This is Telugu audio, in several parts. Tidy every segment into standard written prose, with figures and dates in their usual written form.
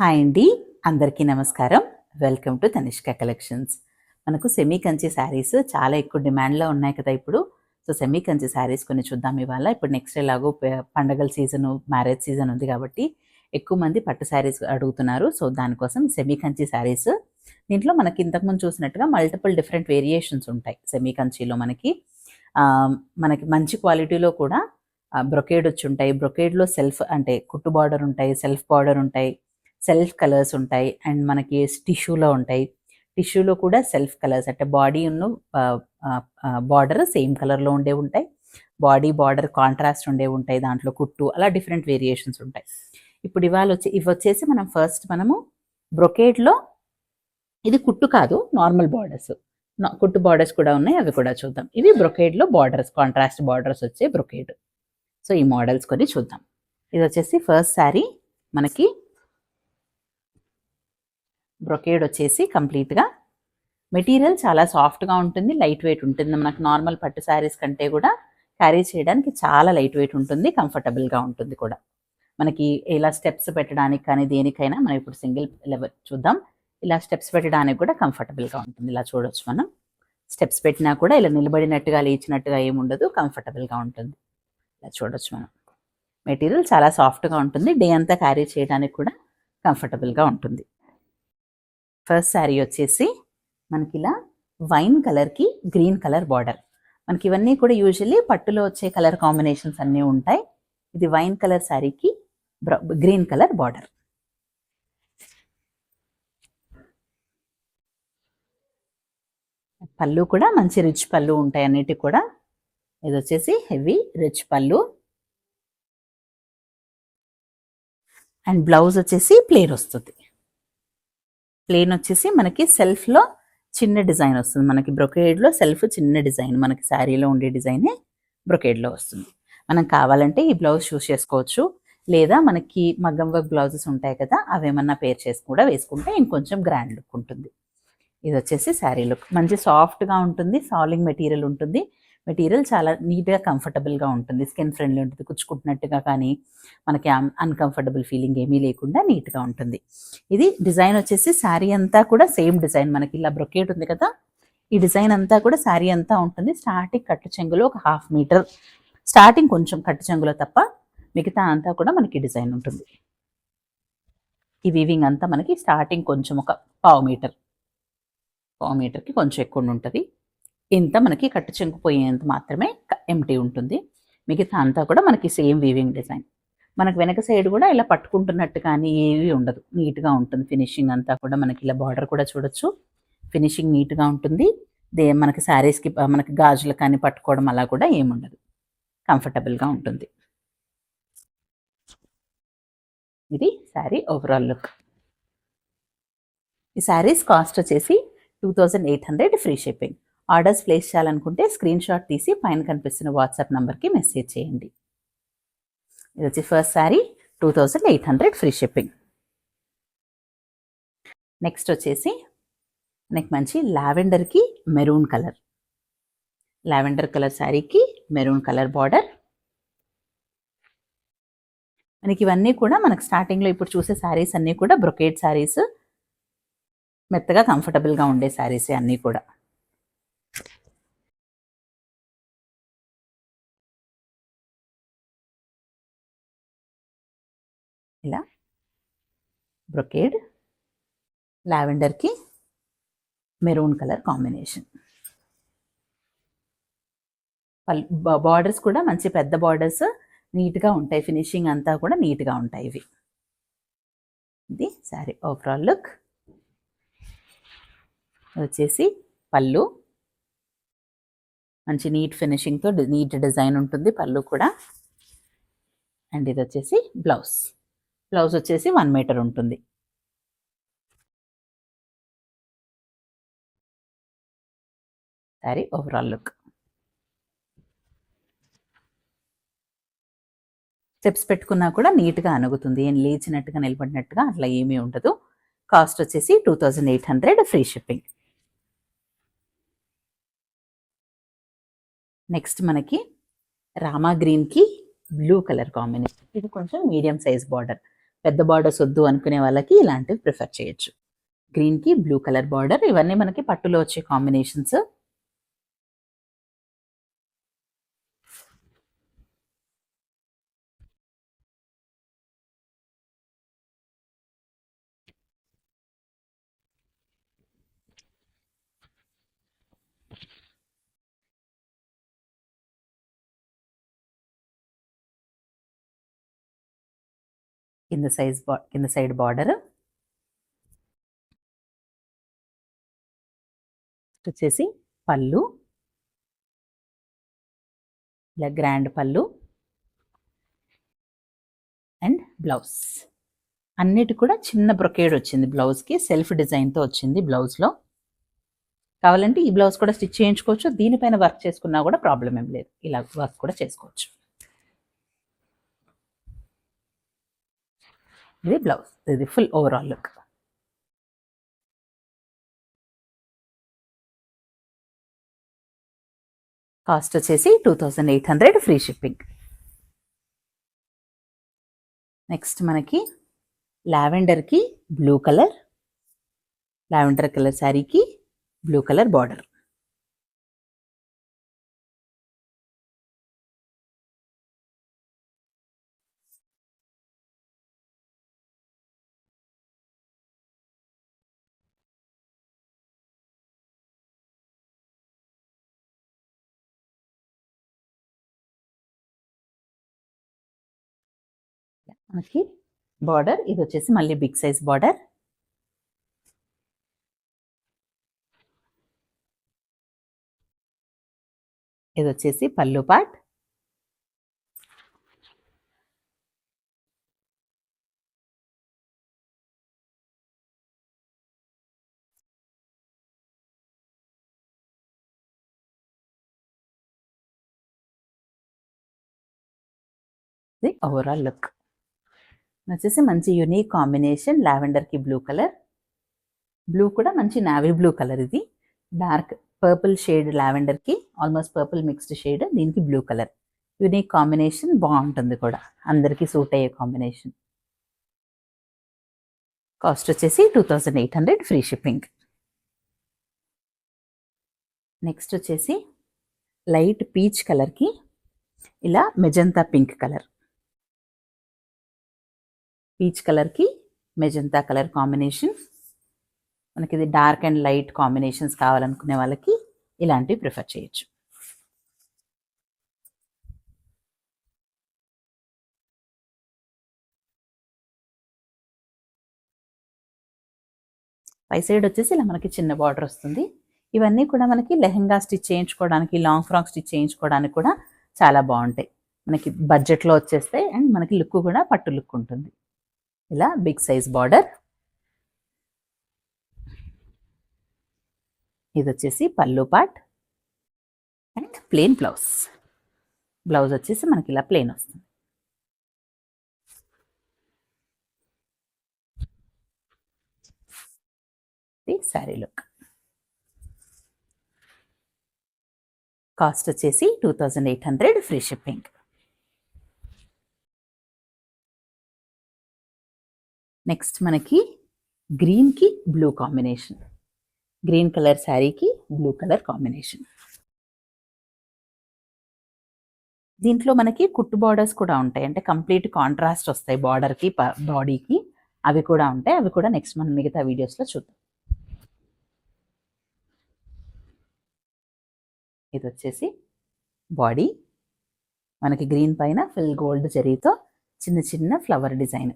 హాయ్ అండి, అందరికీ నమస్కారం. Welcome to Tanishq collections. మనకు సెమీ కంచి శారీస్ చాలా ఎక్కువ డిమాండ్లో ఉన్నాయి కదా ఇప్పుడు. సో సెమీ కంచి శారీస్ కొన్ని చూద్దాం ఇవాళ. ఇప్పుడు నెక్స్ట్ ఎలాగో పండగల సీజను, మ్యారేజ్ సీజన్ ఉంది కాబట్టి ఎక్కువ మంది పట్టు శారీస్ అడుగుతున్నారు. సో దానికోసం సెమీ కంచి శారీస్. దీంట్లో మనకి ఇంతకుముందు చూసినట్టుగా మల్టిపుల్ డిఫరెంట్ వేరియేషన్స్ ఉంటాయి సెమీ కంచిలో. మనకి మంచి క్వాలిటీలో కూడా బ్రొకేడ్ వచ్చి ఉంటాయి. బ్రొకేడ్లో సెల్ఫ్ అంటే కుట్టు బార్డర్ ఉంటాయి, సెల్ఫ్ బార్డర్ ఉంటాయి, సెల్ఫ్ కలర్స్ ఉంటాయి, అండ్ మనకి టిష్యూలో ఉంటాయి. టిష్యూలో కూడా సెల్ఫ్ కలర్స్ అంటే బాడీ బార్డర్ సేమ్ కలర్లో ఉండే ఉంటాయి, బాడీ బార్డర్ కాంట్రాస్ట్ ఉండే ఉంటాయి, దాంట్లో కుట్టు అలా డిఫరెంట్ వేరియేషన్స్ ఉంటాయి. ఇప్పుడు ఇవి వచ్చేసి మనము బ్రొకేడ్లో, ఇది కుట్టు కాదు, నార్మల్ బార్డర్స్, కుట్టు బార్డర్స్ కూడా ఉన్నాయి, అవి కూడా చూద్దాం. ఇవి బ్రొకేడ్లో బార్డర్స్, కాంట్రాస్ట్ బార్డర్స్ వచ్చే బ్రొకేడ్. సో ఈ మోడల్స్ కొన్ని చూద్దాం. ఇది వచ్చేసి ఫస్ట్ శారీ. మనకి బ్రొకేడ్ వచ్చేసి కంప్లీట్గా మెటీరియల్ చాలా సాఫ్ట్గా ఉంటుంది, లైట్ వెయిట్ ఉంటుంది. మనకు నార్మల్ పట్టు శారీస్ కంటే కూడా క్యారీ చేయడానికి చాలా లైట్ వెయిట్ ఉంటుంది, కంఫర్టబుల్గా ఉంటుంది కూడా. మనకి ఇలా స్టెప్స్ పెట్టడానికి కానీ దేనికైనా, మనం ఇప్పుడు సింగిల్ లెవెల్ చూద్దాం. ఇలా స్టెప్స్ పెట్టడానికి కూడా కంఫర్టబుల్గా ఉంటుంది. ఇలా చూడొచ్చు, మనం స్టెప్స్ పెట్టినా కూడా ఇలా నిలబడినట్టుగా లేచినట్టుగా ఏముండదు, కంఫర్టబుల్గా ఉంటుంది. ఇలా చూడొచ్చు మనం. మెటీరియల్ చాలా సాఫ్ట్గా ఉంటుంది, డే అంతా క్యారీ చేయడానికి కూడా కంఫర్టబుల్గా ఉంటుంది. ఫస్ట్ శారీ వచ్చేసి మనకి ఇలా వైన్ కలర్కి గ్రీన్ కలర్ బార్డర్. మనకి ఇవన్నీ కూడా యూజువల్లీ పట్టులో వచ్చే కలర్ కాంబినేషన్స్ అన్నీ ఉంటాయి. ఇది వైన్ కలర్ శారీకి గ్రీన్ కలర్ బార్డర్. పళ్ళు కూడా మంచి రిచ్ పళ్ళు ఉంటాయి అన్నిటికి కూడా. ఇది వచ్చేసి హెవీ రిచ్ పళ్ళు, అండ్ బ్లౌజ్ వచ్చేసి ప్లెయిన్ వస్తుంది. ప్లెయిన్ వచ్చేసి మనకి సెల్ఫ్లో చిన్న డిజైన్ వస్తుంది. మనకి బ్రొకేడ్లో సెల్ఫ్ చిన్న డిజైన్, మనకి శారీలో ఉండే డిజైనే బ్రొకేడ్లో వస్తుంది. మనం కావాలంటే ఈ బ్లౌజ్ చూస్ చేసుకోవచ్చు, లేదా మనకి మగ్గం వర్క్ బ్లౌజెస్ ఉంటాయి కదా, అవేమన్నా పేర్ చేసి కూడా వేసుకుంటే ఇంకొంచెం గ్రాండ్ లుక్ ఉంటుంది. ఇది వచ్చేసి శారీ లుక్. మంచి సాఫ్ట్గా ఉంటుంది, సాలింగ్ మెటీరియల్ ఉంటుంది. మెటీరియల్ చాలా నీట్గా కంఫర్టబుల్గా ఉంటుంది, స్కిన్ ఫ్రెండ్లీ ఉంటుంది. కుచ్చుకుంటున్నట్టుగా కానీ మనకి అన్కంఫర్టబుల్ ఫీలింగ్ ఏమీ లేకుండా నీట్గా ఉంటుంది. ఇది డిజైన్ వచ్చేసి శారీ అంతా కూడా సేమ్ డిజైన్. మనకి ఇలా బ్రొకేట్ ఉంది కదా, ఈ డిజైన్ అంతా కూడా శారీ అంతా ఉంటుంది. స్టార్టింగ్ కట్టు చెంగులో ఒక 1/2 మీటర్ స్టార్టింగ్ కొంచెం కట్టు చెంగులో తప్ప మిగతా అంతా కూడా మనకి డిజైన్ ఉంటుంది. ఈ వీవింగ్ అంతా మనకి స్టార్టింగ్ కొంచెం ఒక 1/2 మీటర్కి కొంచెం ఎక్కువ ఉంటుంది. ఇంత మనకి కట్టు చెంగు పోయేంత మాత్రమే ఎంటీ ఉంటుంది, మిగతా అంతా కూడా మనకి సేమ్ వీవింగ్ డిజైన్. మనకు వెనక సైడ్ కూడా ఇలా పట్టుకుంటున్నట్టు కానీ ఏవి ఉండదు, నీట్గా ఉంటుంది. ఫినిషింగ్ అంతా కూడా మనకి ఇలా బార్డర్ కూడా చూడొచ్చు, ఫినిషింగ్ నీట్గా ఉంటుంది. మనకి శారీస్కి మనకి గాజులు కానీ పట్టుకోవడం అలా కూడా ఏముండదు, కంఫర్టబుల్గా ఉంటుంది. ఇది శారీ ఓవరాల్ లుక్. ఈ శారీస్ కాస్ట్ వచ్చేసి 2800 ఫ్రీ షిప్పింగ్. ఆర్డర్స్ ప్లేస్ చేయాలనుకుంటే స్క్రీన్ షాట్ తీసి పైన కనిపిస్తున్న వాట్సాప్ నెంబర్కి మెసేజ్ చేయండి. ఇది వచ్చి first sari 2800 free shipping. Next వచ్చేసి మనకి మంచి లావెండర్కి మెరూన్ కలర్, లావెండర్ కలర్ శారీకి మెరూన్ కలర్ బార్డర్. మనకి ఇవన్నీ కూడా మనకు స్టార్టింగ్లో ఇప్పుడు చూసే శారీస్ అన్నీ కూడా బ్రొకేడ్ శారీస్, మెత్తగా కంఫర్టబుల్గా ఉండే శారీసే అన్నీ కూడా. ఇలా బ్రొకేడ్, లావెండర్కి మెరూన్ కలర్ కాంబినేషన్. బార్డర్స్ కూడా మంచి పెద్ద బార్డర్స్, నీట్గా ఉంటాయి. ఫినిషింగ్ అంతా కూడా నీట్గా ఉంటాయి ఇవి. ఇది శారీ ఓవరాల్ లుక్. వచ్చేసి పళ్ళు మంచి నీట్ ఫినిషింగ్తో నీట్ డిజైన్ ఉంటుంది పళ్ళు కూడా. అండ్ ఇది వచ్చేసి బ్లౌజ్. బ్లౌజ్ వచ్చేసి 1 మీటర్ ఉంటుంది. Sari overall look. స్టెప్స్ పెట్టుకున్నా కూడా నీట్గా అనుగుతుంది, ఏం లేచినట్టుగా నిలబడినట్టుగా అట్లా ఏమీ ఉండదు. కాస్ట్ వచ్చేసి 2800 ఫ్రీ షిప్పింగ్. నెక్స్ట్ మనకి రామా గ్రీన్కి బ్లూ కలర్ కాంబినేషన్. ఇది కొంచెం మీడియం సైజ్ బార్డర్. పెద్ద బార్డర్స్ వద్దు అనుకునే వాళ్ళకి ఇలాంటివి ప్రిఫర్ చేయొచ్చు. గ్రీన్కి బ్లూ కలర్ బార్డర్, ఇవన్నీ మనకి పట్టులో వచ్చే కాంబినేషన్స్. కింద సైడ్ బార్డర్ వచ్చేసి పళ్ళు, ఇలా గ్రాండ్ పళ్ళు అండ్ బ్లౌజ్. అన్నిటి కూడా చిన్న బ్రొకేడ్ వచ్చింది బ్లౌజ్కి, సెల్ఫ్ డిజైన్తో వచ్చింది బ్లౌజ్లో. కావాలంటే ఈ బ్లౌజ్ కూడా స్టిచ్ చేయించుకోవచ్చు, దీనిపైన వర్క్ చేసుకున్నా కూడా ప్రాబ్లం ఏం లేదు, ఇలా వర్క్ కూడా చేసుకోవచ్చు. ఇది బ్లౌజ్, ఇది ఫుల్ ఓవరాల్ లుక్. కాస్ట్ వచ్చేసి 2800 ఫ్రీ షిప్పింగ్. నెక్స్ట్ మనకి లావెండర్కి బ్లూ కలర్, లావెండర్ కలర్ శారీకి బ్లూ కలర్ బార్డర్. మనకి బార్డర్ ఇది వచ్చేసి మళ్ళీ బిగ్ సైజ్ బార్డర్. ఇది వచ్చేసి పళ్ళు పార్ట్. ఇది ఓవరాల్ లుక్ వచ్చేసి మంచి యూనిక్ కాంబినేషన్, లావెండర్కి బ్లూ కలర్, బ్లూ కూడా మంచి నావీ బ్లూ కలర్, ఇది డార్క్ పర్పుల్ షేడ్ లావెండర్కి ఆల్మోస్ట్ పర్పుల్ మిక్స్డ్ షేడ్, దీనికి బ్లూ కలర్. యూనిక్ కాంబినేషన్, బాగుంటుంది కూడా, అందరికీ సూట్ అయ్యే కాంబినేషన్. కాస్ట్ వచ్చేసి 2800 ఫ్రీ షిప్పింగ్. నెక్స్ట్ వచ్చేసి లైట్ పీచ్ కలర్కి ఇలా మెజంతా పింక్ కలర్, పీచ్ కలర్కి మెజంతా కలర్ కాంబినేషన్. మనకి ఇది డార్క్ అండ్ లైట్ కాంబినేషన్స్ కావాలనుకునే వాళ్ళకి ఇలాంటివి ప్రిఫర్ చేయొచ్చు. పై సైడ్ వచ్చేసి ఇలా మనకి చిన్న బార్డర్ వస్తుంది. ఇవన్నీ కూడా మనకి లెహెంగా స్టిచ్ చేయించుకోవడానికి, లాంగ్ ఫ్రాక్ స్టిచ్ చేయించుకోవడానికి కూడా చాలా బాగుంటాయి. మనకి బడ్జెట్లో వచ్చేస్తాయి అండ్ మనకి లుక్ కూడా పట్టు లుక్ ఉంటుంది. ఇలా బిగ్ సైజ్ బార్డర్. ఇది వచ్చేసి పళ్ళు part and plain blouse. Blouse వచ్చేసి మనకి ఇలా ప్లెయిన్ వస్తుంది. శారీ లుక్. కాస్ట్ వచ్చేసి 2800 ఫ్రీ షిప్పింగ్. నెక్స్ట్ మనకి గ్రీన్కి బ్లూ కాంబినేషన్, గ్రీన్ కలర్ శారీకి బ్లూ కలర్ కాంబినేషన్. దీంట్లో మనకి కుట్టు బార్డర్స్ కూడా ఉంటాయి, అంటే కంప్లీట్ కాంట్రాస్ట్ వస్తాయి బార్డర్కి బాడీకి, అవి కూడా ఉంటాయి. అవి కూడా నెక్స్ట్ మనం మిగతా వీడియోస్లో చూద్దాం. ఇది వచ్చేసి బాడీ, మనకి గ్రీన్ పైన ఫుల్ గోల్డ్ జరీతో చిన్న చిన్న ఫ్లవర్ డిజైన్.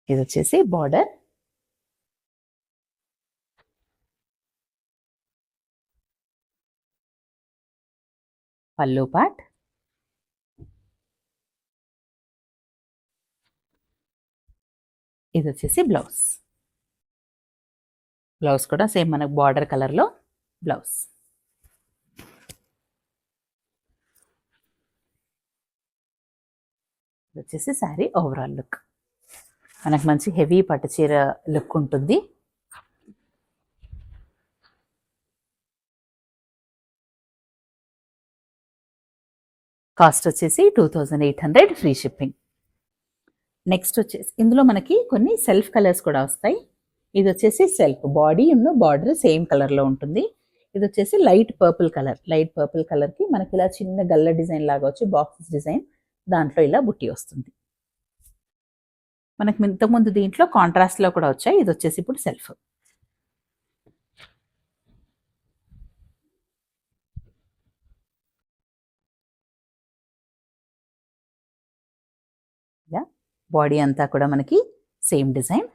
ఇది వచ్చేసి బార్డర్, పళ్ళు పార్ట్, ఇది వచ్చేసి బ్లౌజ్. బ్లౌజ్ కూడా సేమ్ మనకు బార్డర్ కలర్లో బ్లౌజ్. ఇది వచ్చేసి శారీ ఓవరాల్ లుక్. మనకు మంచి హెవీ పట్టు చీర లుక్ ఉంటుంది. కాస్ట్ వచ్చేసి 2800 ఫ్రీ షిప్పింగ్. నెక్స్ట్ వచ్చేసి ఇందులో మనకి కొన్ని సెల్ఫ్ కలర్స్ కూడా వస్తాయి. ఇది వచ్చేసి సెల్ఫ్ బాడీ బార్డర్ సేమ్ కలర్లో ఉంటుంది. ఇది వచ్చేసి light purple colour. Light purple కలర్కి మనకి ఇలా చిన్న గల్ల డిజైన్ లాగా వచ్చి బాక్సెస్ డిజైన్, దాంట్లో ఇలా బుట్టి వస్తుంది. మనకి ఇంతకుముందు దీంట్లో కాంట్రాస్ట్లో కూడా వచ్చాయి. ఇది వచ్చేసి ఇప్పుడు సెల్ఫ్. ఇలా బాడీ అంతా కూడా మనకి సేమ్ డిజైన్.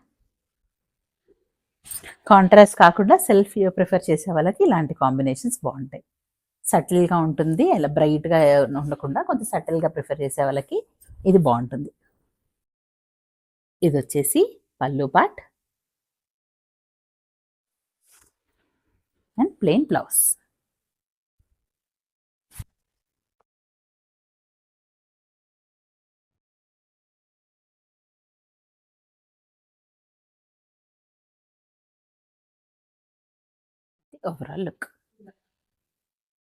కాంట్రాస్ట్ కాకుండా సెల్ఫ్ ప్రిఫర్ చేసే వాళ్ళకి ఇలాంటి కాంబినేషన్స్ బాగుంటాయి. సటిల్గా ఉంటుంది, అలా బ్రైట్గా ఉండకుండా కొంచెం సటిల్గా ప్రిఫర్ చేసే వాళ్ళకి ఇది బాగుంటుంది. ఇది వచ్చేసి పళ్ళు part and plain blouse. Overall look.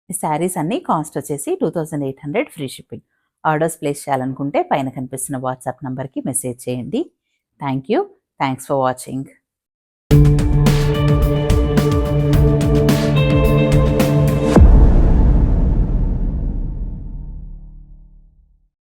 ఈ శారీస్ అన్ని కాస్ట్ వచ్చేసి 2800 ఫ్రీ షిప్పింగ్. ఆర్డర్స్ ప్లేస్ చేయాలనుకుంటే పైన కనిపిస్తున్న వాట్సాప్ నంబర్కి మెసేజ్ చేయండి. Thanks for watching.